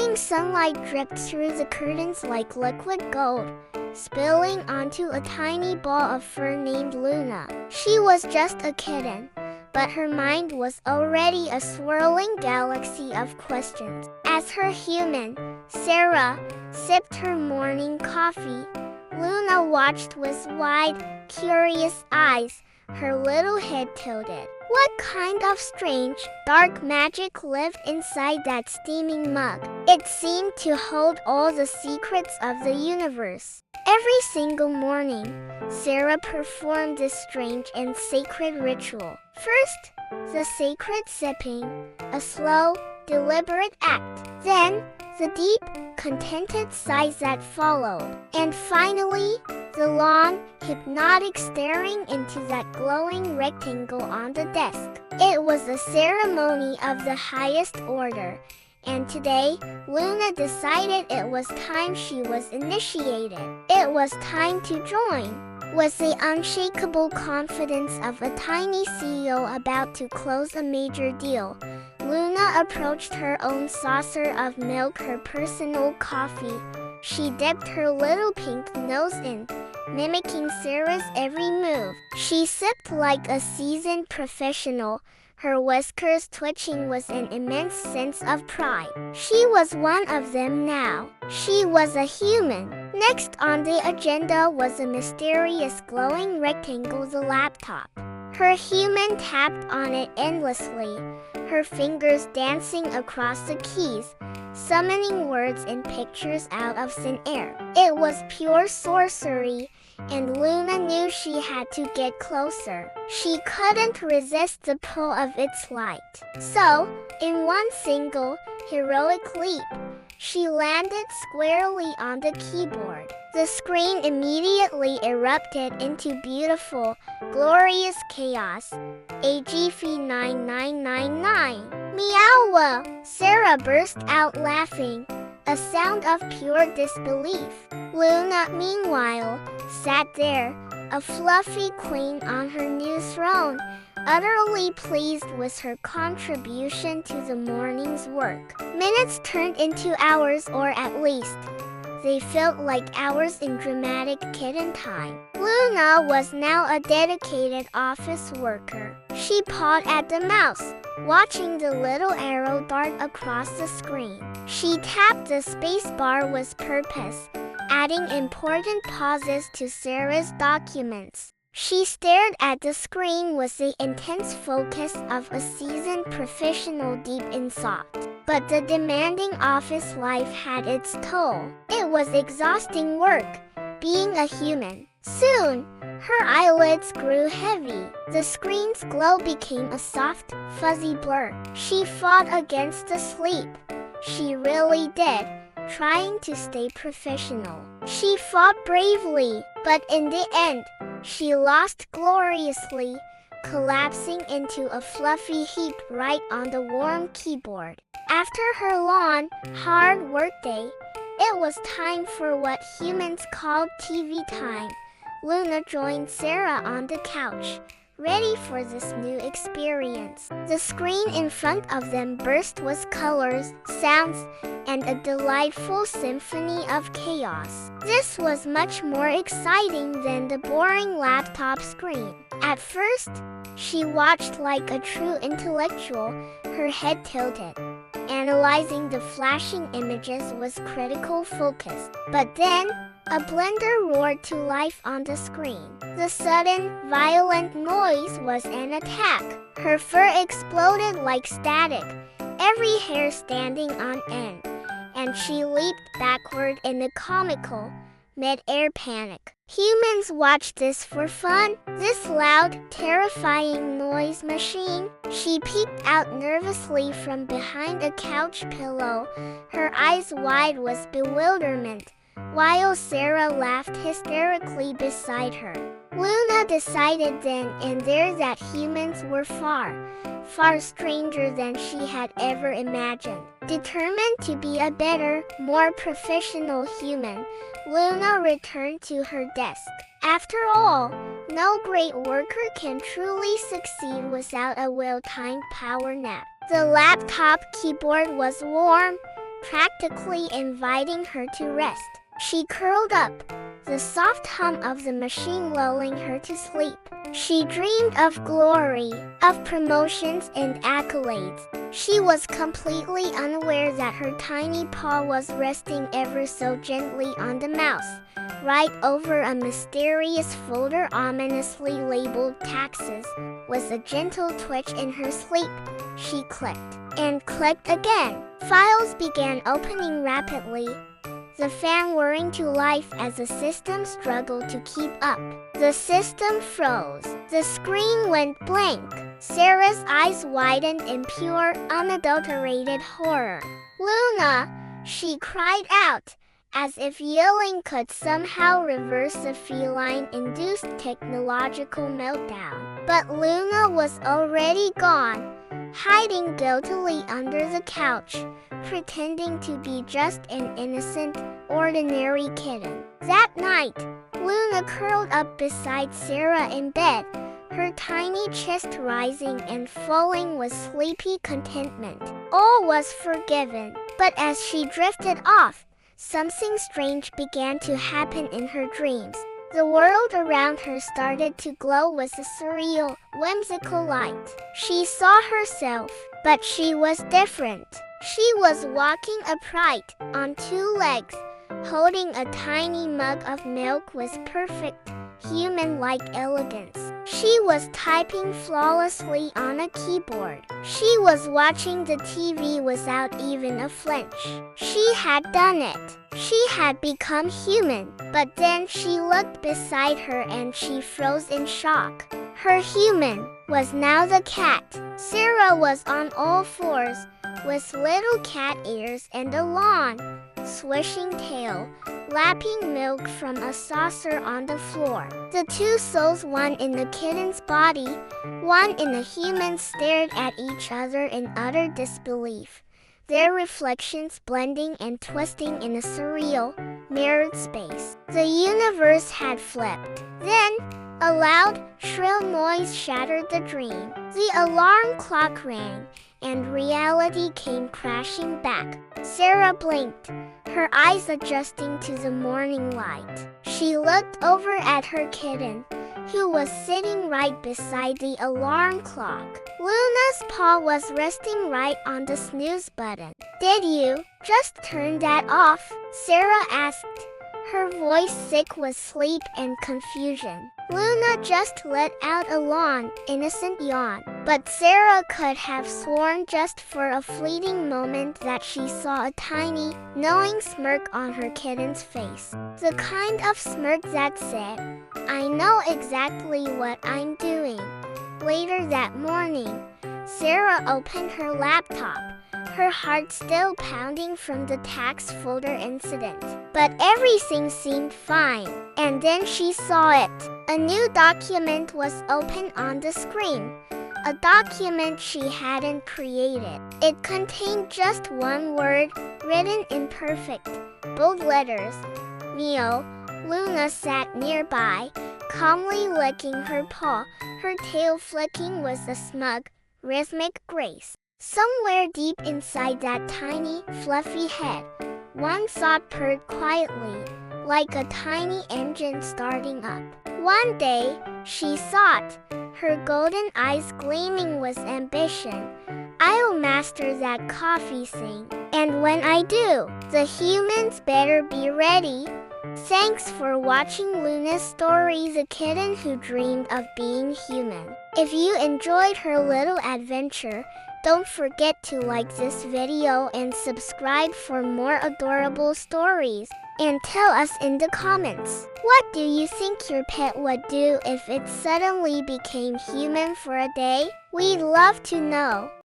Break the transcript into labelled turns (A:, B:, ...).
A: Morning sunlight dripped through the curtains like liquid gold, spilling onto a tiny ball of fur named Luna. She was just a kitten, but her mind was already a swirling galaxy of questions. As her human, Sarah, sipped her morning coffee, Luna watched with wide, curious eyes, her little head tilted. What kind of strange, dark magic lived inside that steaming mug? It seemed to hold all the secrets of the universe. Every single morning, Sarah performed this strange and sacred ritual. First, the sacred sipping, a slow, deliberate act. Then, the deep, contented sighs that followed. And finally, the long, hypnotic staring into that glowing rectangle on the desk. It was a ceremony of the highest order, and today, Luna decided it was time she was initiated. It was time to join. With the unshakable confidence of a tiny CEO about to close a major deal, Luna approached her own saucer of milk, her personal coffee. She dipped her little pink nose in, mimicking Sarah's every move. She sipped like a seasoned professional, her whiskers twitching with an immense sense of pride. She was one of them now. She was a human. Next on the agenda was a mysterious glowing rectangle, the laptop. Her human tapped on it endlessly, her fingers dancing across the keys, summoning words and pictures out of thin air. It was pure sorcery, and Luna knew she had to get closer. She couldn't resist the pull of its light. So, in one single, heroic leap, she landed squarely on the keyboard. The screen immediately erupted into beautiful, glorious chaos. AGV 9999. Meow! Sarah burst out laughing, a sound of pure disbelief. Luna, meanwhile, sat there, a fluffy queen on her new throne, utterly pleased with her contribution to the morning's work. Minutes turned into hours, or at least, they felt like hours in dramatic kitten time. Luna was now a dedicated office worker. She pawed at the mouse, watching the little arrow dart across the screen. She tapped the spacebar with purpose, adding important pauses to Sarah's documents. She stared at the screen with the intense focus of a seasoned professional deep in thought. But the demanding office life had its toll. It was exhausting work, being a human. Soon, her eyelids grew heavy. The screen's glow became a soft, fuzzy blur. She fought against the sleep. She really did, trying to stay professional. She fought bravely, but in the end, she lost gloriously, collapsing into a fluffy heap right on the warm keyboard. After her long, hard workday, it was time for what humans called TV time. Luna joined Sarah on the couch, ready for this new experience. The screen in front of them burst with colors, sounds, and a delightful symphony of chaos. This was much more exciting than the boring laptop screen. At first, she watched like a true intellectual, her head tilted, analyzing the flashing images with critical focus. But then, a blender roared to life on the screen. The sudden, violent noise was an attack. Her fur exploded like static, every hair standing on end, and she leaped backward in a comical, mid-air panic. Humans watched this for fun, this loud, terrifying noise machine. She peeked out nervously from behind a couch pillow, her eyes wide with bewilderment, while Sarah laughed hysterically beside her. Luna decided then and there that humans were far, far stranger than she had ever imagined. Determined to be a better, more professional human, Luna returned to her desk. After all, no great worker can truly succeed without a well-timed power nap. The laptop keyboard was warm, practically inviting her to rest. She curled up, the soft hum of the machine lulling her to sleep. She dreamed of glory, of promotions and accolades. She was completely unaware that her tiny paw was resting ever so gently on the mouse, right over a mysterious folder ominously labeled taxes. With a gentle twitch in her sleep, she clicked and clicked again. Files began opening rapidly, the fan whirring to life as the system struggled to keep up. The system froze. The screen went blank. Sarah's eyes widened in pure, unadulterated horror. "Luna!" she cried out, as if yelling could somehow reverse the feline-induced technological meltdown. But Luna was already gone, hiding guiltily under the couch, pretending to be just an innocent, ordinary kitten. That night, Luna curled up beside Sarah in bed, her tiny chest rising and falling with sleepy contentment. All was forgiven. But as she drifted off, something strange began to happen in her dreams. The world around her started to glow with a surreal, whimsical light. She saw herself, but she was different. She was walking upright, on two legs, holding a tiny mug of milk with perfect, human-like elegance. She was typing flawlessly on a keyboard. She was watching the TV without even a flinch. She had done it. She had become human. But then she looked beside her and she froze in shock. Her human was now the cat. Sarah was on all fours, with little cat ears and a long, swishing tail, lapping milk from a saucer on the floor. The two souls, one in the kitten's body, one in the human, stared at each other in utter disbelief, their reflections blending and twisting in a surreal, mirrored space. The universe had flipped. Then, a loud, shrill noise shattered the dream. The alarm clock rang, and reality came crashing back. Sarah blinked, her eyes adjusting to the morning light. She looked over at her kitten, who was sitting right beside the alarm clock. Luna's paw was resting right on the snooze button. "Did you just turn that off?" Sarah asked, her voice sick with sleep and confusion. Luna just let out a long, innocent yawn, but Sarah could have sworn just for a fleeting moment that she saw a tiny, knowing smirk on her kitten's face. The kind of smirk that said, "I know exactly what I'm doing." Later that morning, Sarah opened her laptop, her heart still pounding from the tax folder incident. But everything seemed fine. And then she saw it. A new document was open on the screen. A document she hadn't created. It contained just one word, written in perfect, bold letters. "Meow." Luna sat nearby, calmly licking her paw, her tail flicking with a smug, rhythmic grace. Somewhere deep inside that tiny, fluffy head, one thought purred quietly, like a tiny engine starting up. One day, she thought, her golden eyes gleaming with ambition, "I'll master that coffee thing. And when I do, the humans better be ready." Thanks for watching Luna's story, the kitten who dreamed of being human. If you enjoyed her little adventure, don't forget to like this video and subscribe for more adorable stories. And tell us in the comments, what do you think your pet would do if it suddenly became human for a day? We'd love to know.